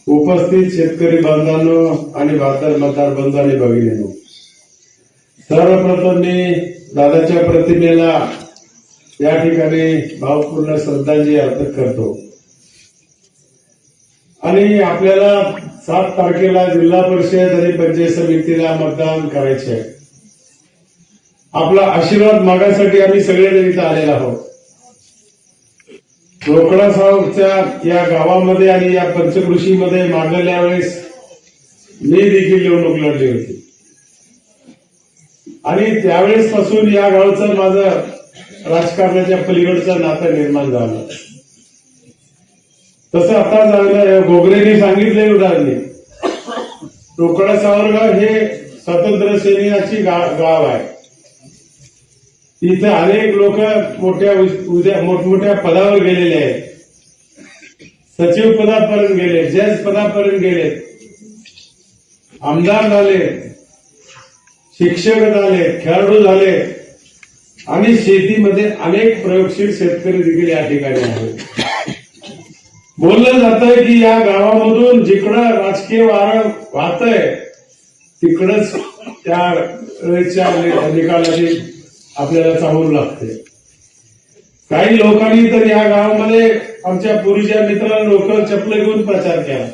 उपस्थित शेतकरी बांधवांनो आणि मतदार बंधूंनी भगिनींनो, सर्वप्रथम मी दादाच्या प्रतिमेला या ठिकाणी भावपूर्ण श्रद्धांजली अर्पण करतो आणि आपल्याला 7 तारखेला जिल्हा परिषद आणि पंचायत समितीला मतदान करायचे आहे. आपला आशीर्वाद मागायसाठी आम्ही सगळेजण इथं आलेलो आहोत. रोकडा साहेबच्या या गावामध्ये आणि या पंचकृषीमध्ये मागल्या वेळेस मी देखील निवडणूक लढली होती आणि त्यावेळेस पासून या गावचं माझं राजकारणाच्या पलीकडचं नातं निर्माण झालं. तसं आता झालं, घोगरेंनी सांगितले उदाहरणे, रोकडा सावरगाव हे स्वातंत्र्य सैनिकाची गाव आहे. इथे अनेक लोक मोठमोठ्या पदावर गेलेले आहेत. सचिव पदापर्यंत गेले, जज पदापर्यंत गेले, आमदार झाले, शिक्षक झाले, खेळाडू झाले आणि शेतीमध्ये अनेक प्रयोगशील शेतकरी देखील या ठिकाणी आहेत. बोललं जातंय की या गावामधून जिकडं राजकीय वारं वाहतंय तिकडच त्या निकालाची आपल्याला चाहूल लागते. काही लोकांनी तर या गावामध्ये आमच्या पूर्वीच्या मित्रांना डोक्यावर चपल घेऊन प्रचार केला.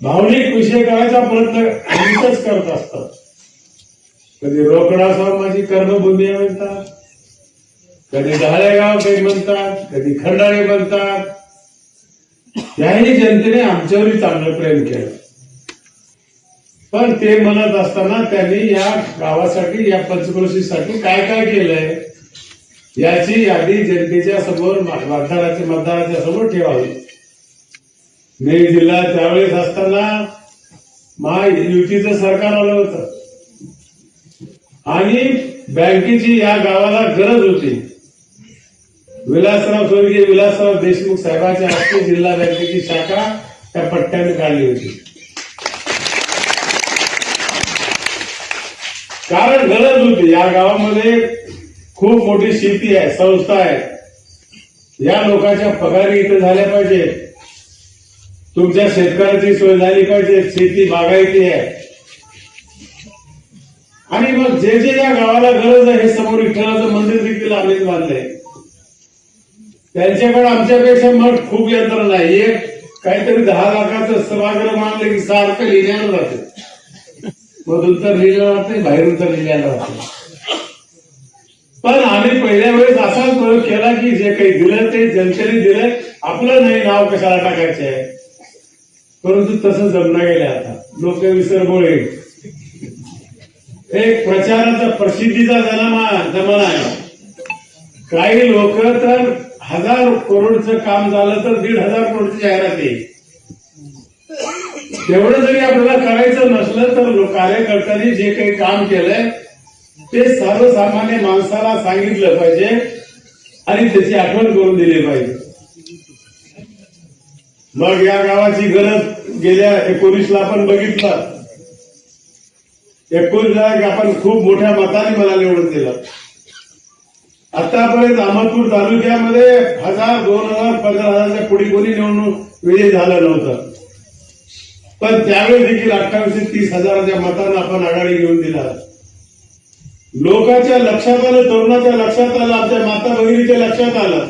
भावनिक विषय करायचा प्रयत्न आम्हीच करत असतात. कधी रोकडा साहेब माझी कर्मभूमी म्हणतात, कधी ढाळेगाव काही म्हणतात, कधी खंडाळे म्हणतात. याही जनतेने आमच्यावरही चांगलं प्रेम केलं. पण ते म्हणत असताना त्यांनी या गावासाठी, या पंचकृषीसाठी काय काय केलंय याची यादी जनतेच्या समोर, मतदाराच्या समोर ठेवावी. मी जिल्हा त्यावेळेस असताना महायुतीचं सरकार आलं होतं आणि बँकेची या गावाला गरज होती. स्वर्गीय विलासराव देशमुख साहेबांच्या हस्ते जिल्हा बँकेची शाखा त्या पट्ट्याने काढली होती. कारण गरज होती. या गावामध्ये खूप मोठी शेती आहे, संस्था आहे. या लोकांच्या पगारी इथे झाल्या पाहिजे, तुमच्या शेतकऱ्याची सोय झाली पाहिजे, शेती बागायती आहे. आणि मग जे जे या गावाला गरज आहे, हे समोर विठ्ठलाचं मंदिर देखील आम्ही बांधलंय. त्यांच्याकडे आमच्यापेक्षा मग खूप यंत्रणा आहे. एक काहीतरी 10 लाखाचं सभागृह मानलं की सारखं लिहिण्याला जाते, मधून तर लिहिलं जात नाही, बाहेरून तर लिहिल्याला जाते. पण आम्ही पहिल्या वेळेस असाच प्रयोग केला की जे काही दिलं ते जनतेने दिलं, आपलं नाही नाव कशाला टाकायचे आहे. परंतु तसं जमना गेलं. आता लोक विसरबोळे, एक प्रचाराचा प्रसिद्धीचा जमाना आहे. काही लोक तर 1000 करोडचं काम झालं तर 1,500 करोडची जाहिरात येईल. तेवढं जरी आपल्याला करायचं नसलं तर कार्यकर्त्यांनी जे काही काम केलंय ते सर्वसामान्य माणसाला सांगितलं पाहिजे आणि त्याची आठवण करून दिली पाहिजे. मग या गावाची गरज गेल्या 19ला आपण बघितलं. 19ला आपण खूप मोठ्या मताने मला निवडून दिलं. आतापर्यंत अहमदपूर तालुक्यामध्ये 1000, 2000, 15,000च्या पुढे कोणी निवडणूक विजयी झालं नव्हतं. पण त्यावेळी देखील 28-30,000च्या मतांना आपण आघाडी घेऊन दिला. लोकांच्या लक्षात आलं, तरुणाच्या लक्षात आलं, आमच्या माता भगिनीच्या लक्षात आलं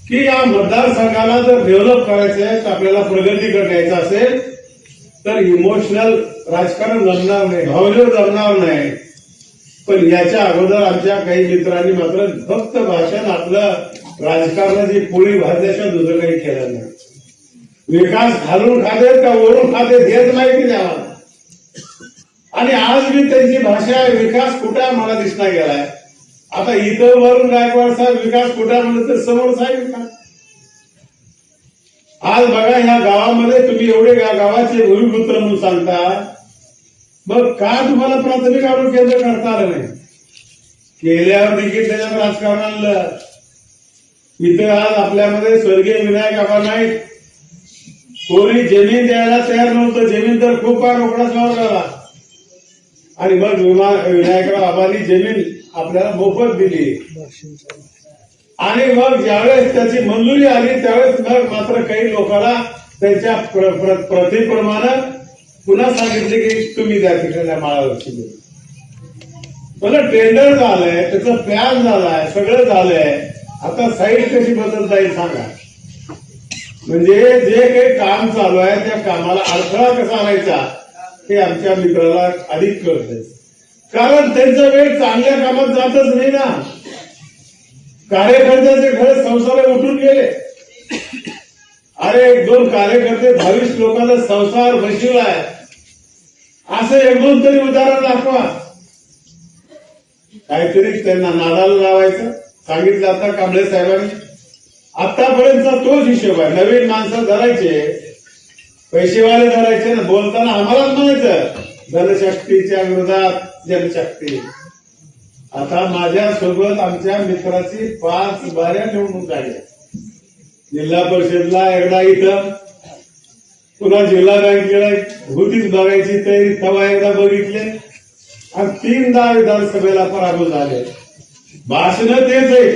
की या मतदारसंघाला जर डेव्हलप करायचं आहे, तर आपल्याला प्रगतीकडे न्यायचं असेल तर इमोशनल राजकारण जमणार नाही, भावनेवर जमणार नाही. पण याच्या अगोदर आमच्या काही मित्रांनी मात्र फक्त भाषण, आपलं राजकारणाची पोळी भाजल्याशिवाय दुसरं काही केलं नाही. विकास घालून खाते का ओढून खाते हेच माहिती द्यावा. आणि आज मी त्यांची भाषा, विकास कुठे मला दिसला गेलाय. आता इथं वरून गायकवाड साहेब विकास कुठे म्हणलं तर समोर साहेब विकास. आज बघा ह्या गावामध्ये तुम्ही एवढे गावाचे भूमिपुत्र म्हणून सांगता, मग का तुम्हाला प्राथमिक आरोग्य केंद्र करता आलं नाही? केल्यावर देखील त्याच्यात राजकारण आणलं. इथं आज आपल्यामध्ये स्वर्गीय विनायक आबा नाईक, कोणी जमीन द्यायला तयार नव्हतं. जमीन तर खूप फार रोकडा सावर झाला आणि मग विनायकराव आबांनी जमीन आपल्याला मोफत दिली. आणि मग ज्यावेळेस त्याची मंजुरी आली त्यावेळेस मग मात्र काही लोकांना त्यांच्या प्रतिप्रमाणे पुन्हा सांगितले की तुम्ही त्या ठिकाणी माळावरची मला टेंडर झालंय, त्याचं प्लॅन झालाय, सगळं झालंय. आता साईड कशी बदलता येईल सांगा. म्हणजे जे काही काम चालू आहे त्या कामाला अडथळा कसा आणायचा हे आमच्या मित्राला अधिक कळतंय. कारण त्यांचा वेळ चांगल्या कामात जातच नाही ना. कार्यकर्त्याचे खरं संसार उठून गेले. अरे 1-2 कार्यकर्ते 22 लोकांना संसार बसविलाय असं 1-2 तरी उदाहरण दाखवा. काहीतरी त्यांना नादाला लावायचं सांगितलं. आता कांबळे साहेबांनी आतापर्यंतचा तोच हिशोब आहे. नवीन माणसं धरायचे, पैसेवाले धरायचे ना. बोलताना आम्हालाच म्हणायचं धनशक्तीच्या विरोधात जनशक्ती. आता माझ्यासोबत आमच्या मित्राची 5 बाऱ्या निवडणूक झाल्या. जिल्हा परिषदला एकदा इथं, पुन्हा जिल्हा बँकेला होतीच बघायची तरी तेव्हा एकदा बघितले आणि 3दा विधानसभेला पराभूत झाले. भाषण तेच आहे,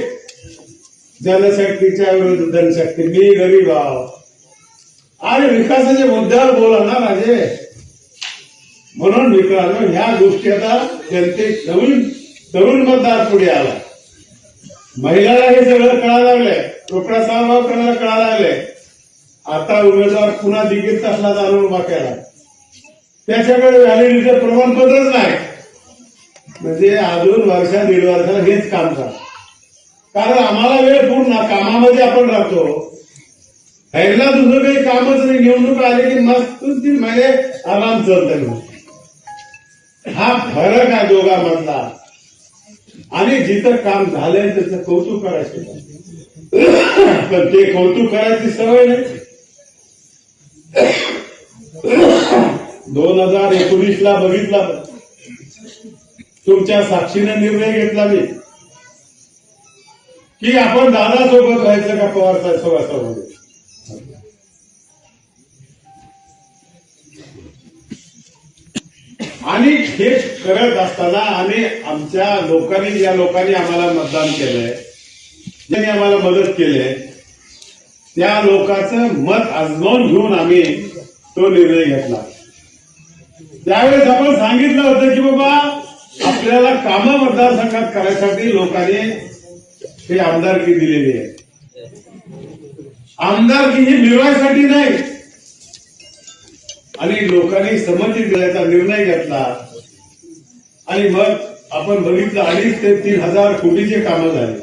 जनशक्तीच्या विरुद्ध जनशक्ती, मी गरीब आहो आणि विकासाच्या मुद्द्यावर बोला ना राजे. म्हणून मित्रांनो ह्या गोष्टी आता जनते तरुण मतदार पुढे आला. महिलाला हे सगळं कळायला लागलंय, रोकडा सहभाग करायला कळायला लागलंय. आता उमेदवार पुन्हा दिग्गज तासला जाणून उभा केला, त्याच्याकडे व्हॅलिडिटीचं प्रमाणपत्रच नाही. म्हणजे अजून 1-1.5 वर्षाला हेच काम करा. कारण आम्हाला वेळ पूर्ण कामामध्ये आपण राहतो. ह्याला दुसरं काही कामच नाही. निवडणूक आली की मस्त 3 महिने आराम चालतंय. हा फरक आहे दोघांमधला. आणि जिथं काम झालंय त्याचं कौतुक करायचं, पण ते कौतुक करायची सवय नाही. 2019ला बघितला, तुमच्या साक्षीने निर्णय घेतला मी की आपण दादा सोबत राहायचं का पवार साहेब सोबत. आणि हे करत असताना आणि आमच्या लोकांनी, या लोकांनी आम्हाला मतदान केलंय, ज्यांनी आम्हाला मदत केली, त्या लोकांचं मत आजमावून घेऊन आम्ही तो निर्णय घेतला. त्यावेळेस आपण सांगितलं होतं की बाबा आपल्याला कामं मतदारसंघात करायसाठी लोकांनी हे आमदारकी दिलेली आहे. आमदारकी ही मिळवायसाठी नाही. आणि लोकांनी संमती दिल्याचा निर्णय घेतला आणि मग आपण बघितलं 2,500 ते 3,000 कोटीचे कामं झाले.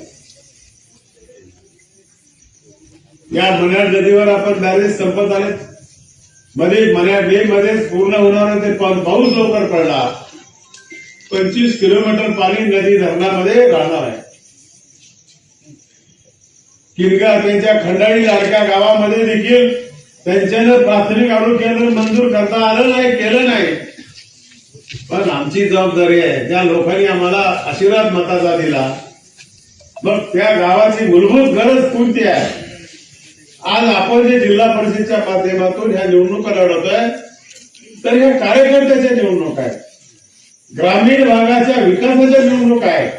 या मन्याड नदीवर आपण बॅरेज संपत आले. मध्ये मे मध्येच पूर्ण होणार होते. पाऊस लवकर पडला. 25 किलोमीटर पाणी नदी धरणामध्ये राहणार आहे. किनगाव त्यांच्या खंडाळी लाडक्या गावामध्ये देखील त्यांच्यानं प्राथमिक आरोग्य केंद्र मंजूर करता आलं नाही, केलं नाही. पण आमची जबाबदारी आहे. ज्या लोकांनी आम्हाला आशीर्वाद मताचा दिला, मग त्या गावाची मूलभूत गरज कोणती आहे. आज आपण जे जिल्हा परिषदेच्या माध्यमातून ह्या निवडणुका लढवतोय, तर ह्या कार्यकर्त्याच्या निवडणूक आहेत, ग्रामीण भागाच्या विकासाच्या निवडणूक आहेत.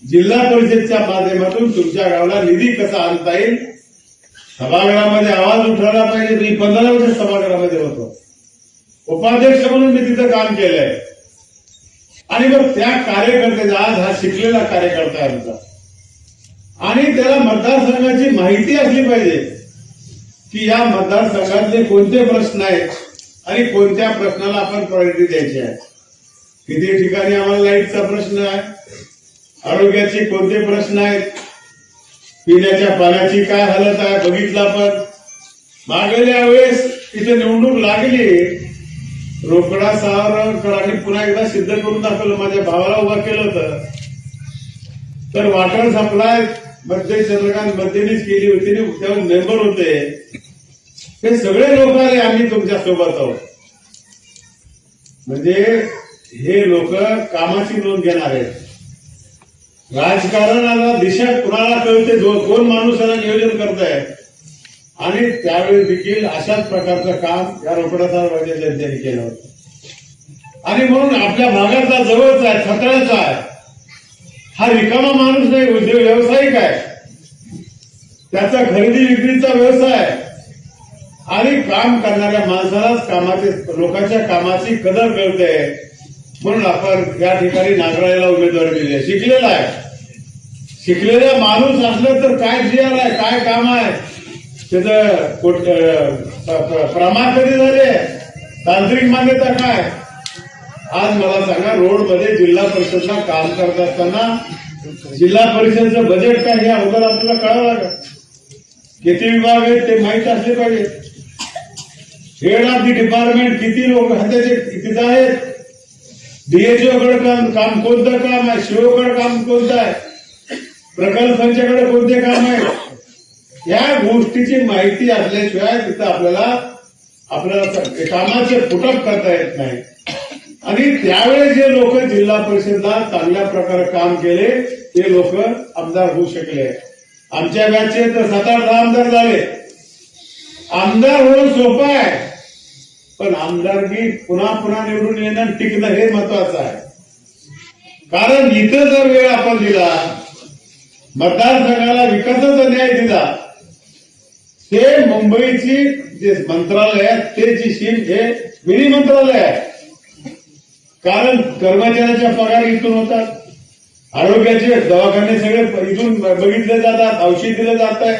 जिल्हा परिषदेच्या माध्यमातून तुमच्या गावाला निधी कसा आणता येईल, सभागृहामध्ये आवाज उठवला पाहिजे. मी 15 वर्ष सभागृहामध्ये होतो, उपाध्यक्ष म्हणून मी तिथं काम केलंय. आणि मग त्या कार्यकर्त्याचा, आज हा शिकलेला कार्यकर्ता आहे आमचा, आणि त्याला मतदारसंघाची माहिती असली पाहिजे की या मतदारसंघातले कोणते प्रश्न आहेत आणि कोणत्या प्रश्नाला आपण प्रायोरिटी द्यायची आहे. किती ठिकाणी आम्हाला लाईटचा प्रश्न आहे, आरोग्याचे कोणते प्रश्न आहेत, पिण्याच्या पाण्याची काय हालत आहे बघितलं आपण. मागल्या वेळेस इथे निवडणूक लागली, रोकडा सावरकरांनी पुन्हा एकदा सिद्ध करून दाखवलं. माझ्या भावाला उभा केलं होतं. तर वॉटर सप्लाय मध्ये चंद्रकांत मध्येनीच केली होती, त्यावर मेंबर होते. हे सगळे लोक आले, आम्ही तुमच्या सोबत आहोत. म्हणजे हे लोक कामाची नोंद घेणार आहेत. राजकारणाला दिशा कुणाला कळते, कोण माणूस याला नियोजन करताय. आणि त्यावेळी देखील अशाच प्रकारचं काम या रोकडा साहेबांच्या जनतेने केलं होतं. आणि म्हणून आपल्या भागातला जवळचा आहे, खतऱ्याचा आहे, हा रिकामा माणूस नाही, उद्योग व्यावसायिक आहे. त्याचा खरेदी विक्रीचा व्यवसाय आणि काम करणाऱ्या माणसालाच लोकांच्या कामाची कदर कळते, म्हणून आपण या ठिकाणी नागराळेला उमेदवारी दिली आहे. शिकलेला आहे, शिकलेला माणूस असलं तर काय जीआर आहे, काय काम आहे, त्याचं प्रमाण कधी झाले, तांत्रिक मान्यता काय. आज मला सांगा, रोड मध्ये जिल्हा परिषदला काम करत असताना जिल्हा परिषदचं बजेट काय हे अगोदर आपल्याला कळावं लागेल. किती विभाग आहेत ते माहीत असले पाहिजे. हेड ऑफ दी डिपार्टमेंट किती लोक त्याचे किती आहेत, डीएचओ कडे काम कोणतं काम आहे, सीओ कडे काम कोणतं आहे, प्रकल्पांच्याकडे कोणते काम आहे, या गोष्टीची माहिती असल्याशिवाय तिथं आपल्याला कामाचे फुटअप करता येत नाही. आणि त्यावेळेस जे लोक जिल्हा परिषदला चांगल्या प्रकारे काम केले ते लोक आमदार होऊ शकले. आमच्या बॅचचे तर 7-8 आमदार झाले. आमदार होणं सोपं आहे, पण आमदारकी पुन्हा पुन्हा निवडून येणं टिकणं हे महत्वाचं आहे. कारण इथं जर वेळ आपण दिला, मतदारसंघाला विकासाचा न्याय दिला, ते मुंबईची जे मंत्रालय आहे त्याची शीम हे मिनी मंत्रालय आहे. कारण कर्मचाऱ्याच्या पगार इथून होतात, आरोग्याचे दवाखाने सगळे इथून बघितले जातात, औषध दिलं जात आहे,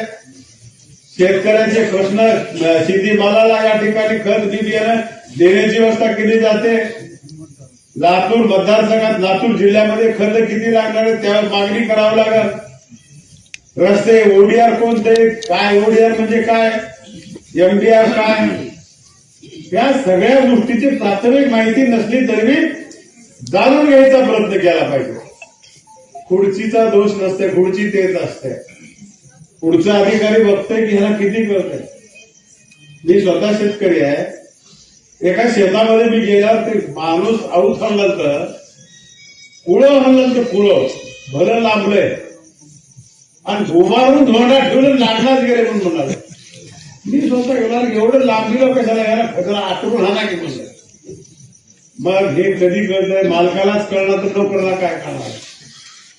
शेतकऱ्यांचे प्रश्न शेतीमालाला या ठिकाणी खत बियाणं देण्याची व्यवस्था केली जाते. लातूर मतदारसंघात लातूर जिल्ह्यामध्ये खत किती लागणार आहे त्यावर मागणी करावी लागेल. रस्ते ओडीआर कोणते, काय ओडीआर म्हणजे काय, एमडीआर काय, या सगळ्या गोष्टीची प्राथमिक माहिती नसली तरी जाणून घ्यायचा प्रयत्न केला पाहिजे. खुर्चीचा दोष नसते, खुर्ची तेच असते. पुढचा अधिकारी बघतोय की ह्याला किती कळतंय. मी स्वतः शेतकरी आहे. एका शेतामध्ये मी गेल्यावर ते माणूस आऊत हल्लं तर कुळं हल्लं तर कुळं भलं लांबलंय आणि उभारून धोंडा ठेवून लागणार गेले म्हणून म्हणाले. मी स्वतः गेला एवढं लांबीला कशाला याला खतरा आठवून हा की म्हणलं. मग हे कधी कळतंय, मालकालाच कळणार तर नोकरला काय कळणार.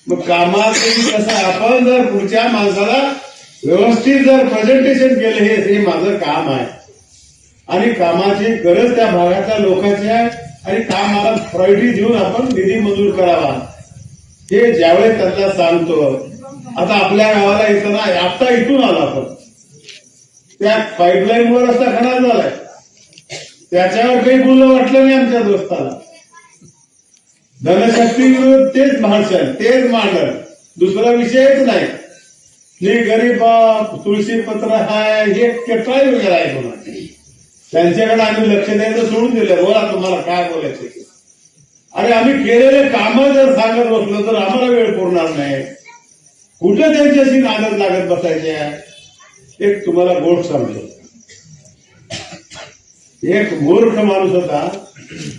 मग कामात कसं आहे, आपण जर पुढच्या माणसाला व्यवस्थित जर प्रेझेंटेशन केलं हे माझं काम आहे आणि कामाची गरज त्या भागाच्या लोकांची आहे आणि कामाला प्रायोरिटी देऊन आपण निधी मंजूर करावा हे ज्यावेळेस त्यांना सांगतो. आता आपल्या गावाला येताना आता इथून आला आपण त्या पाईपलाईन वर रस्ता खराब झालाय, त्याच्यावर काही बोलणं वाटलं नाही आमच्या दोस्ताला. धनशक्ती विरोध तेच भाषण, तेच मांडण, दुसरा विषयच नाही. मी गरीब तुळशी पत्र हाय हे केटाळी वगैरे आहे कोणा, त्यांच्याकडे आम्ही लक्ष द्यायचं सोडून दिलं. बोला तुम्हाला काय बोलायचं. अरे आम्ही केलेले कामं जर सांगत बसलो तर आम्हाला वेळ पुरणार नाही. कुठं त्यांच्याशी नादत लागत बसायच्या. एक तुम्हाला गोष्ट सांगतो. एक मूर्ख माणूस होता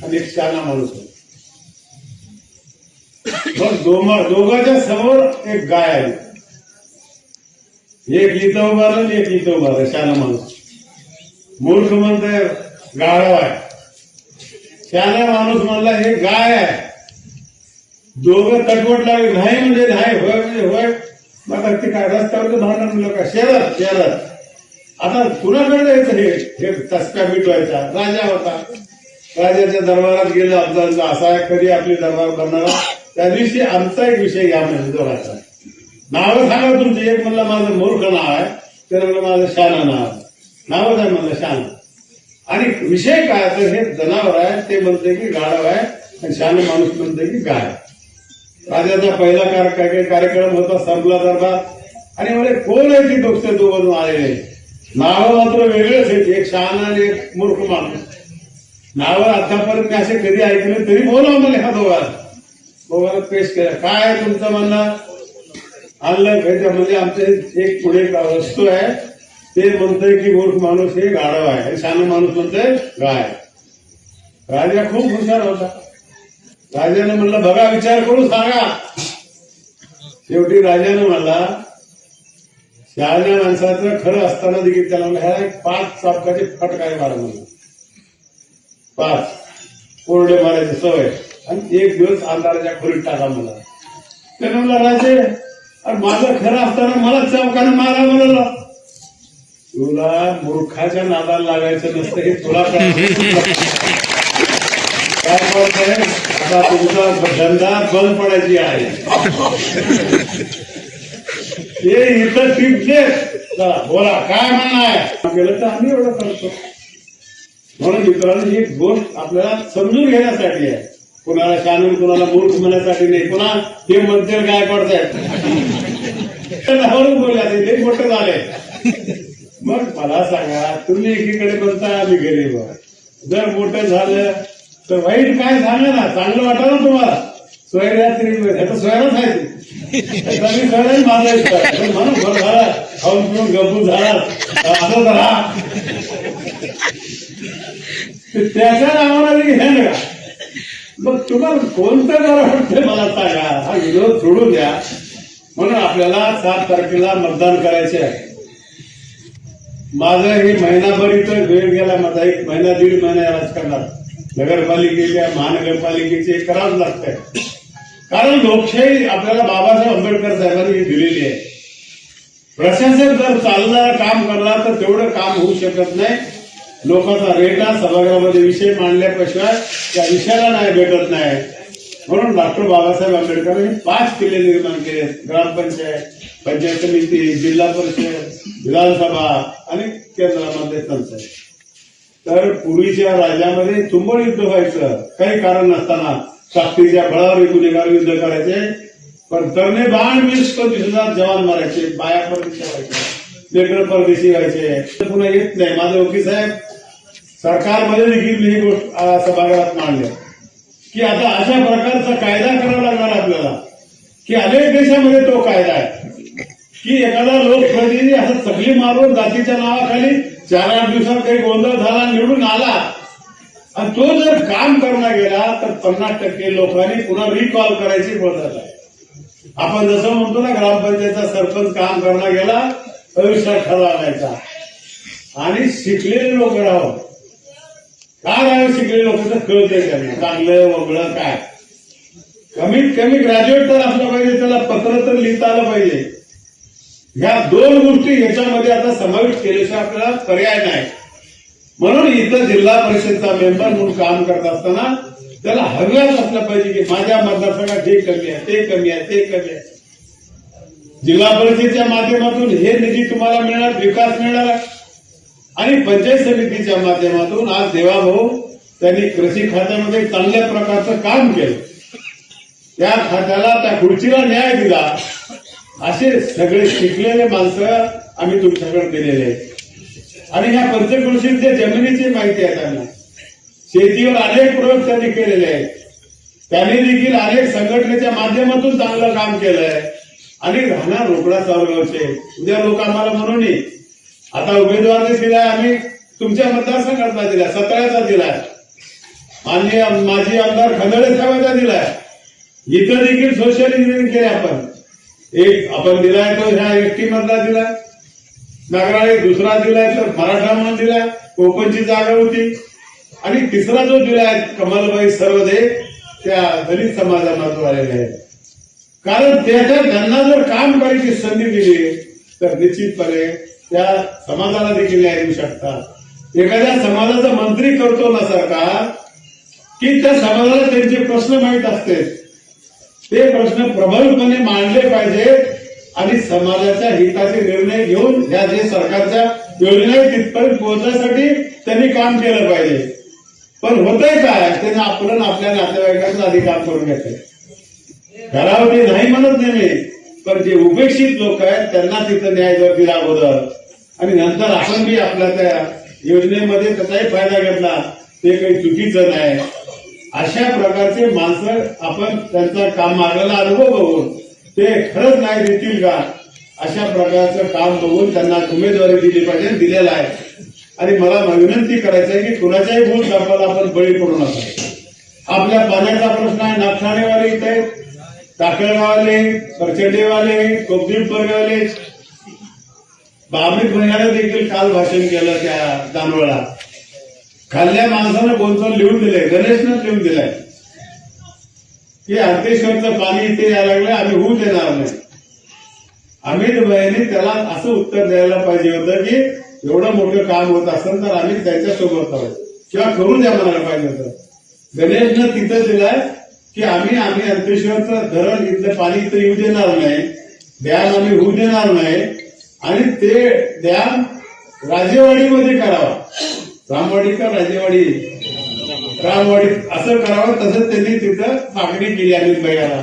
आणि एक शहाणा माणूस होता. मग दोघांच्या समोर एक गाय आली. एक इथं उभा राहिलं, एक इथं उभा राहिलं. शहाणा माणूस मूर्ख म्हणतोय गाढव आहे, शहाणा माणूस म्हणला हे गाय आहे. दोघं तटवट लागले. नाही म्हणजे नाही, होय म्हणजे होय. मग ते काय रस्त्यावर भांडण म्हणलं का शहरात आता कुणाकडे जायचं हे तसका मिटवायचा. राजा होता, राजाच्या दरबारात गेलं. आमचा असा कधी आपली दरबार बनणार. त्या दिवशी आमचा एक विषय घ्या म्हणजे दोघांचा. नावं सांगा तुमची. एक म्हणलं माझं मूर्ख नाव आहे, त्याला म्हणलं माझं शहाणा नाव. नावच आहे म्हणलं शहाणा. आणि विषय काय तर हे जनावर आहे ते म्हणते की गाढव आहे आणि शहाणा माणूस म्हणते की गाय. राजाचा पहिला कार्यक्रम होता, संपला दरबार. आणि म्हणजे कोण आहे ती दोघं आलेले. नावं मात्र वेगळेच आहेत, एक शहाणा आणि एक मूर्ख माणूस. नावं आतापर्यंत असे कधी ऐकले तरी बोला म्हणले ह्या दोघांना पेश केलं. काय तुमचं म्हणणं आणलं म्हणजे आमचं एक पुढे वस्तू आहे ते म्हणतंय की मूर्ख माणूस हे गाढव आहे आणि शहाणा माणूस म्हणतोय गाय. राजा खूप हुशार होता. राजाने म्हणलं बघा विचार करून सांगा. शेवटी राजाने म्हणला शहाण्या माणसाचं खरं असताना देखील त्याला ह्या 5 चापकाचे फटकारे मारा म्हणलं. 5 कोरडे मारायची सवय आणि एक दिवस अंधाराच्या खोलीत टाका मला. त्याने म्हणला राजे आणि माझं खरं असताना मला चौकानं मारा म्हणाला. तुला मूर्खाच्या नादाला लागायचं नसतं हे तुला काय बोलतंय. आता तुमचा धंदा बंद पडायची आहे. हे इथं टिपले बोला काय म्हणणं आहे केलं तर आम्ही एवढं करतो. म्हणून मित्रांनो ही गोष्ट आपल्याला समजून घेण्यासाठी आहे. कुणाला शानून कुणाला मूर्ख म्हणण्यासाठी नाही. पुन्हा हे मंत्री काय करतायत बोलला ते मोठं झाले. मग मला सांगा तुम्ही एकीकडे बोलता आम्ही गरीब. जर मोठं झालं तर वाईट काय सांगा ना. चांगलं वाटलं ना तुम्हाला. सोयऱ्यात्री ह्याचा सोयराच आहे. सोयराच माझा म्हणून बरं झाला खाऊन पिऊन गप्पू झाला असं करा त्याच्या नावाला हे नका. मग तुम्हाला कोणतं बरं वाटतं मला सांगा. हा विरोध सोडून द्या. म्हणून आपल्याला 7 तारखेला मतदान करायचे आहे. माझं हे महिनाभर इथं वेळ गेला. माझा 1 महिना 1.5 महिना राजकारणात. नगरपालिकेच्या महानगरपालिकेचे करावंच लागतंय. कारण लोकशाही आपल्याला बाबासाहेब आंबेडकर साहेबांनी दिलेली आहे. प्रशासक जर चालणार काम करणार तर तेवढं काम होऊ शकत नाही. लोकांचा रेटा सभागृहामध्ये विषय मांडल्याशिवाय त्या विषयाला नाही भेटत नाही. म्हणून डॉक्टर बाबासाहेब आंबेडकरांनी 5 किल्ले निर्माण केले. ग्रामपंचायत, पंचायत समिती, जिल्हा परिषद, विधानसभा आणि केंद्रामध्ये संसद. तर पूर्वीच्या राज्यामध्ये तुंबळ युद्ध व्हायचं काही कारण नसताना. ताकदीच्या बळावर गुन्हेगार युद्ध करायचे. पण तरणे बाण 20-25,000 जवान मारायचे. बाया परदेशी व्हायचे, लेकर परदेशी व्हायचे. पुन्हा येत नाही. माझे वकील साहेब सरकारमध्ये देखील ही गोष्ट सभागृहात मांडली की आता अशा प्रकारचा कायदा करावा लागणार आपल्याला की अनेक देशामध्ये तो कायदा आहे की एखादा लोकप्रतिनिधी असं चकली मारून जातीच्या नावाखाली 4-8 दिवसात काही गोंधळ झाला निवडून आला आणि तो जर काम करणं गेला तर 50% लोकांनी पुन्हा रिकॉल करायची पद्धत आहे. आपण जसं म्हणतो ना ग्रामपंचायतचा सरपंच काम करणं गेला भविष्यात ठरवा आणायचा. आणि शिकलेले लोक राहावं. काय राहावे शिकलेले लोक तर कळते त्यांना चांगलं वगळं काय. कमीत कमी ग्रॅज्युएट तर असलं पाहिजे. त्याला पत्र तर लिहिता आलं पाहिजे. ह्या 2 गोष्टी याच्यामध्ये आता समाविष्ट केल्याशिवाय आपल्याला पर्याय नाही. म्हणून इथं जिल्हा परिषदचा मेंबर म्हणून काम करत असताना त्याला हव्यास असलं पाहिजे की माझ्या मतदारसंघात हे कमी आहे, ते कमी आहे, ते कमी आहे. जिल्हा परिषदेच्या माध्यमातून हे निधी तुम्हाला मिळणार, विकास मिळणार. आणि पंचायत समितीच्या माध्यमातून आज देवाभाऊ त्यांनी कृषी खात्यामध्ये चांगल्या प्रकारचं काम केलं. त्या खात्याला त्या खुर्चीला न्याय दिला. असे सगळे शिकलेले माणसं आम्ही तुमच्याकडे दिलेले आहेत. आणि ह्या पंचकृषीच्या जमिनीची माहिती आहे त्यांना. शेतीवर अनेक प्रयोग त्यांनी केलेले आहेत. त्यांनी देखील अनेक संघटनेच्या माध्यमातून चांगलं काम केलंय. आणि राहणार रोकडा चावगावचे. उद्या लोक आम्हाला म्हणून आता उमेदवार दिलाय आम्ही तुमच्या मतदारसंघातला दिलाय, 17चा दिलाय. माननीय माजी आमदार खंदळे साहेबांचा दिलाय. इथं देखील सोशल इंजिनिअरिंग केले आपण दिलाय तो ह्या एसटी मधला दिलाय. नगराळे दुसरा दिलाय तर मराठा म्हणून दिलाय. कोकणची जागा होती. आणि तिसरा जो दिलाय कमलबाई सर्वदे त्या दलित समाजामधून आलेले आहेत. कारण त्यांना जर काम करायची संधी दिली तर निश्चितपणे त्या समाजाला देखील न्याय देऊ शकतात. एखाद्या समाजाचा मंत्री करतो ना सरकार की त्या समाजाला त्यांचे प्रश्न माहीत असते. ते प्रश्न प्रबलपणे मांडले पाहिजेत आणि समाजाच्या हिताचे निर्णय घेऊन ह्या जे सरकारच्या योजना तिथपर्यंत पोहोचण्यासाठी त्यांनी काम केलं पाहिजे. पण होतंय काय त्यांना आपण आपल्या नातेवाईकांचं आधी काम करून घेतलंय. घरावरती नाही म्हणत नाही पण जे उपेक्षित लोक आहेत त्यांना तिथं न्याय जर दिला अगोदर आणि नंतर आपण बी आपल्या त्या योजनेमध्ये त्याचाही फायदा घेतला ते काही चुकीचं नाही. अशा प्रकारचे माणसं आपण त्यांचा काम मागलेला अनुभव बघून ते खरंच नाही देतील का अशा प्रकारचं काम बघून त्यांना उमेदवारी दिली पाहिजे. दिलेला आहे. आणि मला विनंती करायचं आहे की कुणाच्याही भूल दाखवायला आपण बळी पडू नका. आपल्या पाण्याचा प्रश्न आहे. नागठाणेवाले इथे टाकळगावले, प्रचंडेवाले, कोकदीपवाले, बाबरी भैयाने देखील काल भाषण केलं त्या दानवळा. खाल्ल्या माणसानं कोणतं लिहून दिलंय, गणेशनं लिहून दिलंय की अंतेश्वरचं पाणी इथे यायला लागलं आम्ही होऊ देणार नाही. अमित भाईंनी त्याला असं उत्तर द्यायला पाहिजे होतं की एवढं मोठं काम होत असेल तर आम्ही त्यांच्यासोबत आहोत किंवा करून द्या म्हणायला पाहिजे होतं. गणेशनं तिथं दिलाय की आम्ही अंतेश्वरचं धरण इथलं पाणी इथं येऊ देणार नाही, डॅम आम्ही होऊ देणार नाही आणि ते डॅम राजेवाडीमध्ये करावा. रामवाडी का राजेवाडी, रामवाडी असं करावं. तसं त्यांनी तिथं मागणी केली अमित भैयाला.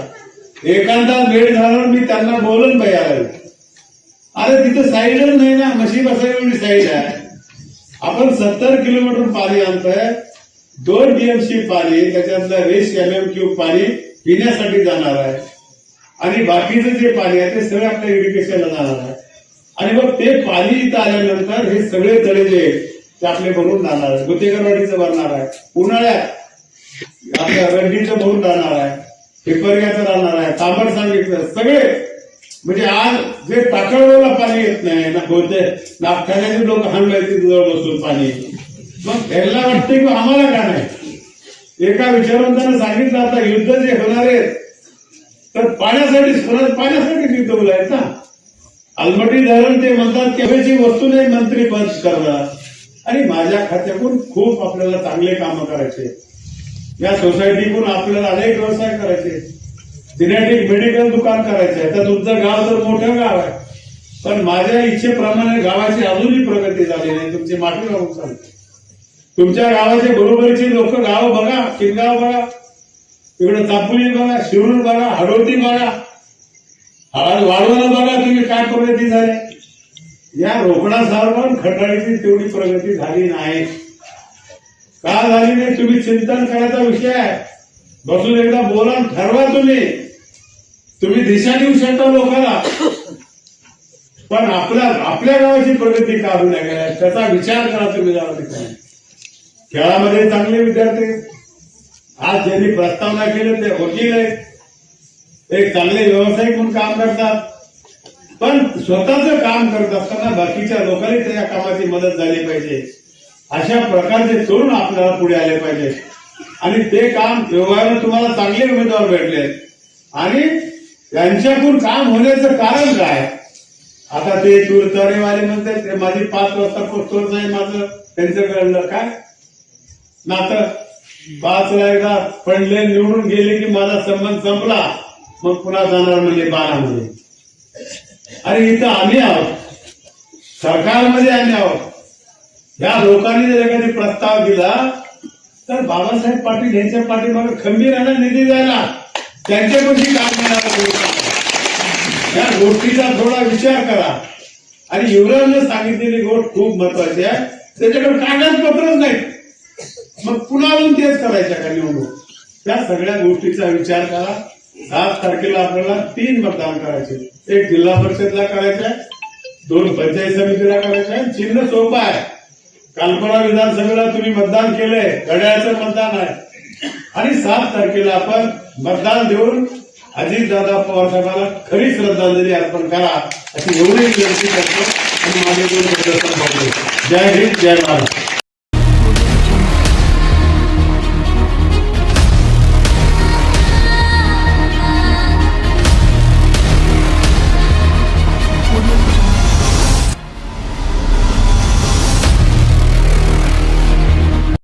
एखादा वेळ झाल्यावर मी त्यांना बोलून भैयाला, अरे तिथं साईडच नाही ना, मशी बसायला साईड आहे. आपण 70 किलोमीटर पाणी आणतोय, 2 TMC पाणी, त्याच्यातलं 20 MM³ पाणी पिण्यासाठी जाणार आहे आणि बाकीचं जे पाणी आहे ते सगळं आपल्या इरिगेशनला जाणार आहे. आणि मग ते पाणी इथं आल्यानंतर हे सगळे तळे जे ते आपले भरून जाणार आहे. गुतेकरवाडीचं भरणार आहे, उन्हाळ्यात आपल्या रंडीचं भरून जाणार आहे, पिपरग्याचं राहणार आहे, तांबड सांगितलं सगळे. म्हणजे आज जे टाकळला पाणी येत नाही ना, होते नागठाण्याचे लोक हाणवायचे जवळ बसून पाणी. मग त्यांना वाटतं की आम्हाला का नाही. एका विचारवंतानं सांगितलं आता युद्ध जे होणार आहे तर पाण्यासाठी युद्ध बोलायचं ना. आलमटी धरण ते म्हणतात की हवेची वस्तू नाही मंत्री पद करणार. आणि माझ्या खात्यातून खूप आपल्याला चांगले कामं करायचे, या सोसायटीतून आपल्याला अनेक व्यवसाय करायचे, जेनेटिक मेडिकल दुकान करायचं आहे. तर तुमचं गाव तर मोठं गाव आहे, पण माझ्या इच्छेप्रमाणे गावाची अजूनही प्रगती झाली नाही. तुमची माफी मागून सांगतो. तुमच्या गावाचे बरोबरीचे लोक गाव बघा, किनगाव बघा, तिकडे चापुली बघा, शिरूर बघा, हडोती बघा, वाढवणं बघा, तुम्ही काय प्रगती झाली. या रोकडा सारवर खटाळीची तेवढी प्रगती झाली नाही. का झाली नाही तुम्ही चिंतन करायचा विषय आहे. बसून एकदा बोला, ठरवा. तुम्ही दिशा देऊ शकता लोकांना, पण आपल्या गावाची प्रगती का होऊ नये त्याचा विचार करा तुम्ही. जावा ठिकाणी खेळामध्ये चांगले विद्यार्थी, आज ज्यांनी प्रस्तावना केली ते वकील आहेत, एक चांगले व्यावसायिक म्हणून काम करतात, पण स्वतःचं काम करत असताना बाकीच्या लोकांनी त्या कामाची मदत झाली पाहिजे. अशा प्रकारचे तरुण आपल्याला पुढे आले पाहिजे आणि ते काम व्यवहारानं तुम्हाला चांगले उमेदवार भेटले आणि त्यांच्याकडून काम होण्याचं कारण काय. आता ते तुरतरेवाले म्हणतात ते माझी 5 वाजता पोस्टवर नाही, माझं त्यांचं कळलं काय नातं. 5ला एकदा पडले निवडून गेले की माझा संबंध संपला, मग पुन्हा जाणार म्हणजे 12मध्ये. अरे इथं आम्ही आहोत, सरकारमध्ये आम्ही आहोत. या लोकांनी जर एखादी प्रस्ताव दिला तर बाबासाहेब पाटील यांच्या पाठीमागे खंबीराने निधी द्यायला त्यांच्यापाशी काम करणार. या गोष्टीचा थोडा विचार करा. आणि युवराजने सांगितलेली गोष्ट खूप महत्वाची आहे, त्याच्याकडे कागदपत्रच नाही, मग पुन्हा तेच करायच्या का निवडणूक. त्या सगळ्या गोष्टीचा विचार करा. 7 तारखेला आपल्याला 3 मतदान करायचे. एक जिल्हा परिषदला करायचं आहे, 2 पंचायत समितीला करायचं आहे. चिन्ह सोपं आहे. कालपरा विधानसभेला तुम्ही मतदान केलंय, घड्याळचं मतदान आहे. आणि 7 तारखेला आपण मतदान देऊन अजितदादा पवार साहेबांना खरी श्रद्धांजली अर्पण करा अशी एवढी विनंती करतो आणि माझे 2 शब्द संपवतो. जय हिंद, जय महाराष्ट्र.